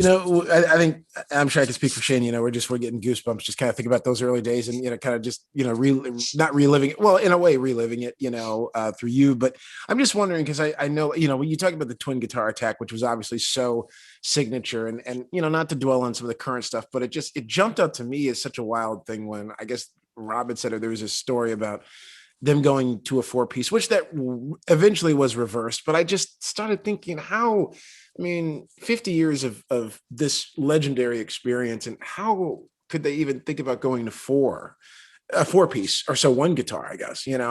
I think I'm sure I can speak for Shane. We're getting goosebumps just kind of think about those early days and kind of just not reliving it. Well, in a way, reliving it, through you. But I'm just wondering because I know when you talk about the twin guitar attack, which was obviously so signature, and not to dwell on some of the current stuff, but it jumped out to me as such a wild thing when I guess Rob had said there was a story about them going to a 4-piece, which that eventually was reversed. But I just started thinking 50 years of this legendary experience, and how could they even think about going to a 4-piece or so, one guitar, I guess, and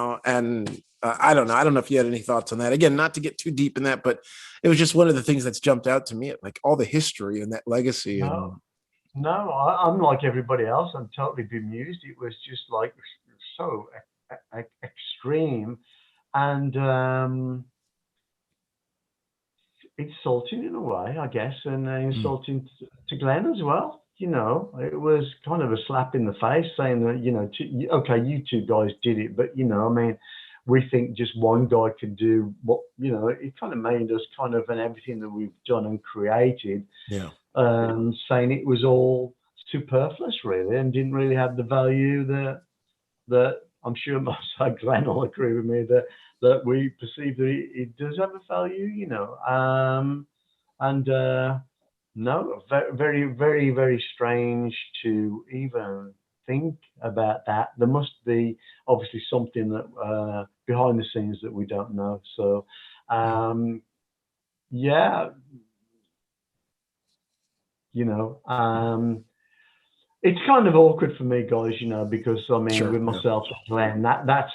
I don't know. I don't know if you had any thoughts on that. Again, not to get too deep in that, but it was just one of the things that's jumped out to me, like all the history and that legacy. No, I'm like everybody else. I'm totally bemused. It was just like so extreme and insulting in a way, I guess, and insulting to Glenn as well. It was kind of a slap in the face saying that, okay, you two guys did it, but we think just one guy could do what, it kind of made us kind of, and everything that we've done and created, saying it was all superfluous really, and didn't really have the value that I'm sure Glenn will agree with me that we perceive that it does have a value, no, very, very, very strange to even think about that. There must be obviously something that behind the scenes that we don't know. So, it's kind of awkward for me, guys, because sure, with myself and Glenn, that's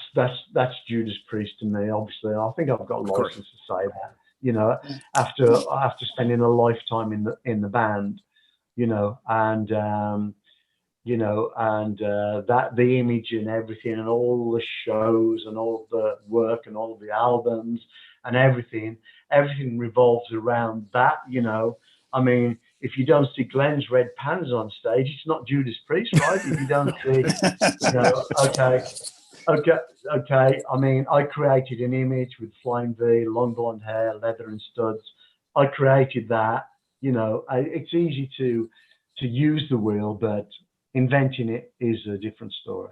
Judas Priest to me. Obviously, I think I've got a license to say that. After spending a lifetime in the band, and that the image and everything, and all the shows and all the work and all the albums and everything revolves around that. If you don't see Glenn's red pants on stage, it's not Judas Priest, right? If you don't see, okay. I created an image with flying V, long blonde hair, leather and studs. I created that. It's easy to use the wheel, but inventing it is a different story.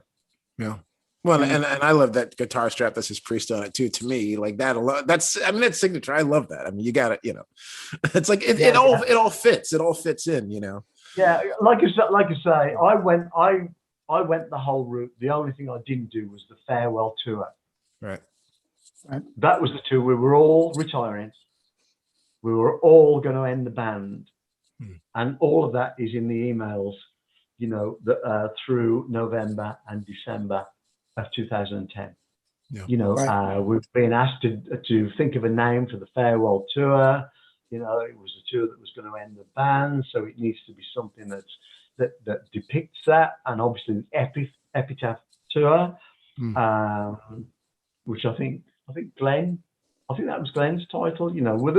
Yeah. Well, and I love that guitar strap that says Priest on it too. To me, like that alone, that's signature. I love that. You got it. It's like it all fits. It all fits in. Yeah, like I say, I went the whole route. The only thing I didn't do was the farewell tour. Right. That was the tour. We were all retiring. We were all going to end the band, and all of that is in the emails. Through November and December of 2010. We've been asked to think of a name for the farewell tour. It was a tour that was going to end the band, so it needs to be something that depicts that. And obviously the epitaph tour, which I think Glenn, that was Glenn's title. With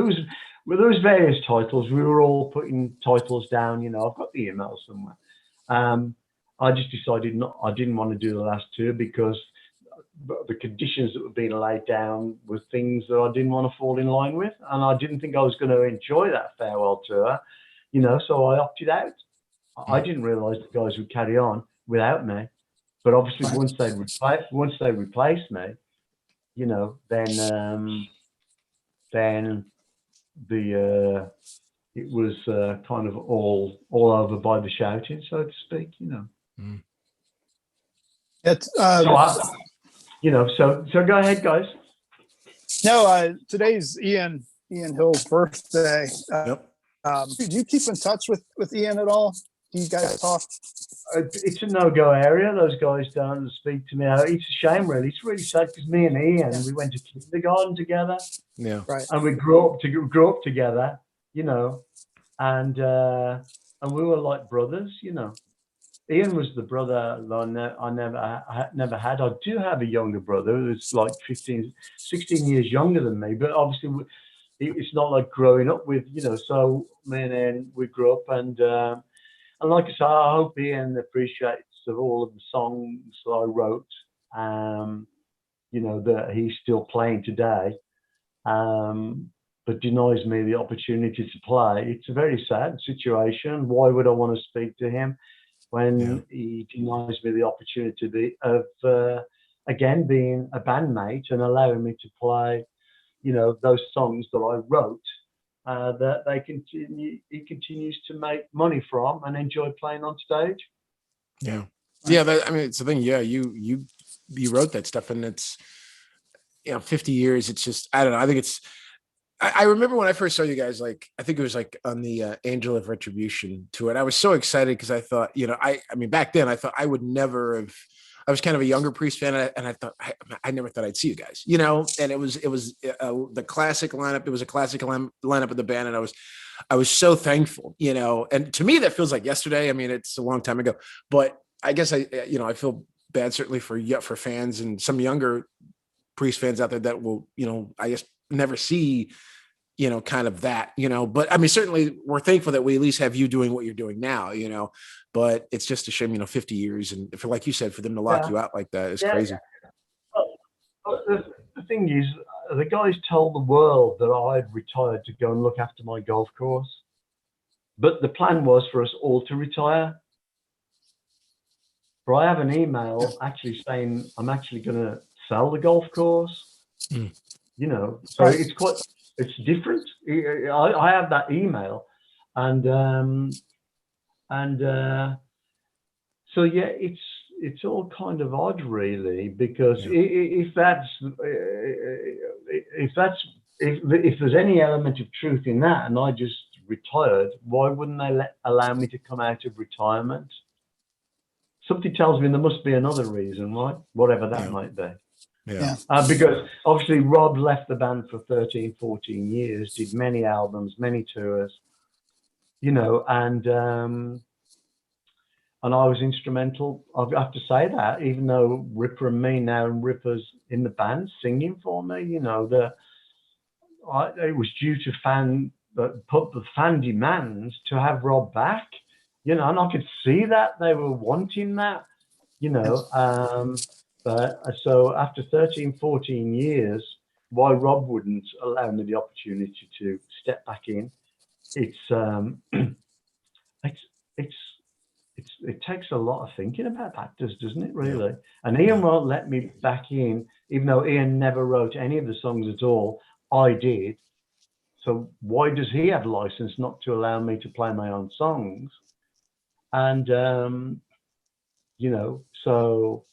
those various titles, we were all putting titles down. I've got the email somewhere. I just decided I didn't want to do the last tour because the conditions that were being laid down were things that I didn't want to fall in line with, and I didn't think I was going to enjoy that farewell tour, so I opted out. I didn't realize the guys would carry on without me, but obviously once they replaced me, then it was kind of all over by the shouting, so to speak. It's so go ahead, guys. No, today's Ian Hill's birthday. Yep. Do you keep in touch with Ian at all? Do you guys talk? It's a no-go area. Those guys don't speak to me. It's a shame, really. It's really sad because me and Ian, we went to kindergarten together. Yeah. Right. And we grew up together, and we were like brothers, Ian was the brother that I never had. I do have a younger brother who's like 16 years younger than me, but obviously it's not like growing up with, so me and Ian, we grew up, and like I say, I hope Ian appreciates of all of the songs that I wrote, that he's still playing today. but denies me the opportunity to play. It's a very sad situation. Why would I want to speak to him when he denies me the opportunity of again being a bandmate and allowing me to play, you know, those songs that I wrote that he continues to make money from and enjoy playing on stage. Yeah, yeah. I mean, it's the thing. Yeah, you wrote that stuff, and it's, you know, 50 years. It's just, I don't know. I think it's. I remember when I first saw you guys, like, I think it was like on the Angel of Retribution tour, and I was so excited because I thought, you know, I mean, back then I thought I would never have. I was kind of a younger Priest fan, and I thought I never thought I'd see you guys, you know. And it was the classic lineup. It was a classic lineup of the band, and I was so thankful, you know. And to me, that feels like yesterday. I mean, it's a long time ago, but I guess I feel bad certainly for fans and some younger Priest fans out there that will, you know, I guess never see, you know, kind of that, you know. But I mean, certainly we're thankful that we at least have you doing what you're doing now, you know. But it's just a shame, you know, 50 years, and for, like you said, for them to lock you out like that is crazy. Well, the thing is, the guys told the world that I'd retired to go and look after my golf course, but the plan was for us all to retire. But I have an email actually saying I'm actually going to sell the golf course. You know, so it's different. I have that email, and so yeah, it's all kind of odd, really, because if there's any element of truth in that, and I just retired, why wouldn't they allow me to come out of retirement? Something tells me there must be another reason, right? Whatever that might be. Yeah. Because obviously Rob left the band for 13, 14 years, did many albums, many tours, you know, and I was instrumental. I have to say that, even though Ripper and me now, and Ripper's in the band singing for me, you know, it was due to fan demands to have Rob back, you know, and I could see that they were wanting that, you know. But so after 13, 14 years, why Rob wouldn't allow me the opportunity to step back in? It takes a lot of thinking about that, doesn't it, really? Yeah. And Ian won't let me back in, even though Ian never wrote any of the songs at all. I did. So why does he have license not to allow me to play my own songs? And, you know, so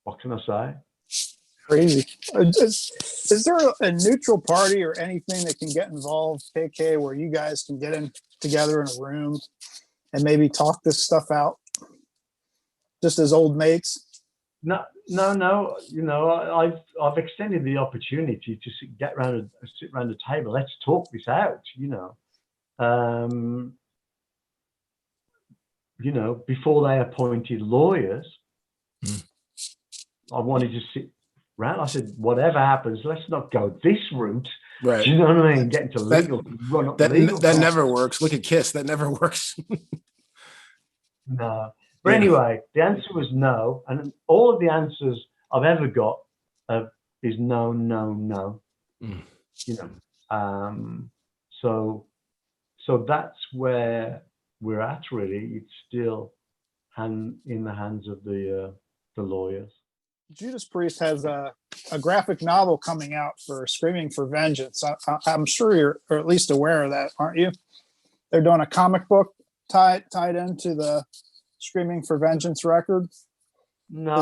what can I say? Crazy. Is there a neutral party or anything that can get involved, KK, where you guys can get in together in a room and maybe talk this stuff out, just as old mates? No. You know, I've extended the opportunity to sit around the table. Let's talk this out. You know, before they appointed lawyers, I wanted to sit around. I said, whatever happens, let's not go this route. Right. Do you know what I mean? Get into legal, run up legal. That never works. Look at Kiss. That never works. No. But anyway, the answer was no. And all of the answers I've ever got is no, no, no. You know, so that's where we're at, really. It's still in the hands of the lawyers. Judas Priest has a graphic novel coming out for Screaming for Vengeance. I'm sure you're or at least aware of that, aren't you? They're doing a comic book tied into the Screaming for Vengeance record. No,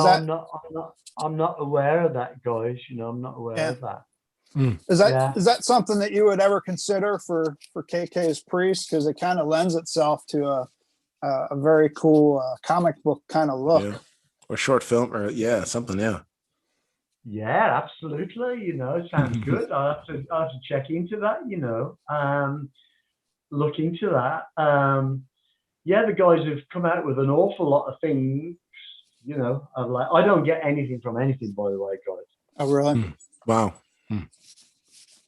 I'm not aware of that, guys. You know, I'm not aware of that. Is that something that you would ever consider for KK's Priest? Because it kind of lends itself to a very cool comic book kind of look. Yeah. Or short film, or something. Yeah, absolutely. You know, it sounds good. I have to check into that. You know, look into that. The guys have come out with an awful lot of things. You know, I don't get anything from anything, by the way, guys. Oh, really? Wow.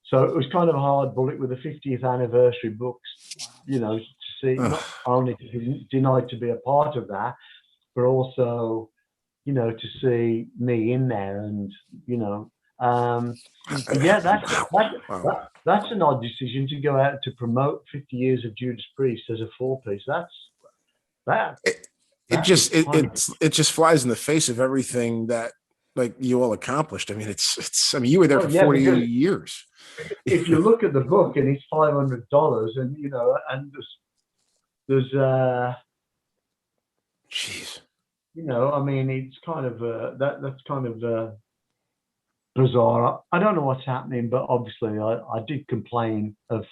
So it was kind of a hard bullet with the 50th anniversary books. You know, to see not only to be denied to be a part of that, but also, you know, to see me in there, and you know, That's an odd decision to go out to promote 50 years of Judas Priest as a 4-piece. It just flies in the face of everything that like you all accomplished. I mean, I mean, you were there for 40 years. If you look at the book and it's $500, and you know, and there's jeez, you know, I mean, it's kind of that's kind of bizarre. I don't know what's happening, but obviously I did complain of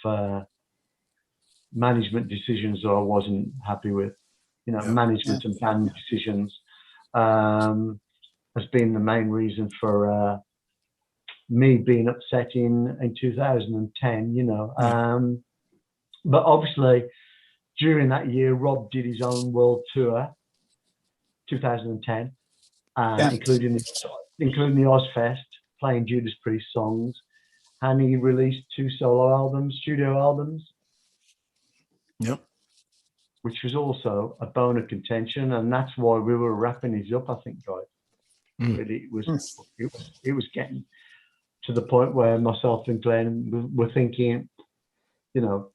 management decisions that I wasn't happy with. You know, management and band decisions has been the main reason for me being upset in 2010. You know, but obviously during that year, Rob did his own world tour, 2010, including the Ozfest, playing Judas Priest songs, and he released 2 solo albums, studio albums. Yep. Which was also a bone of contention, and that's why we were wrapping these up, I think, guys. Really, it was getting to the point where myself and Glenn were thinking, you know,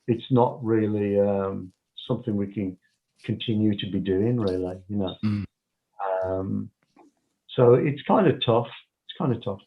it's not really something we can continue to be doing, really, you know. So it's kind of tough. It's kind of tough.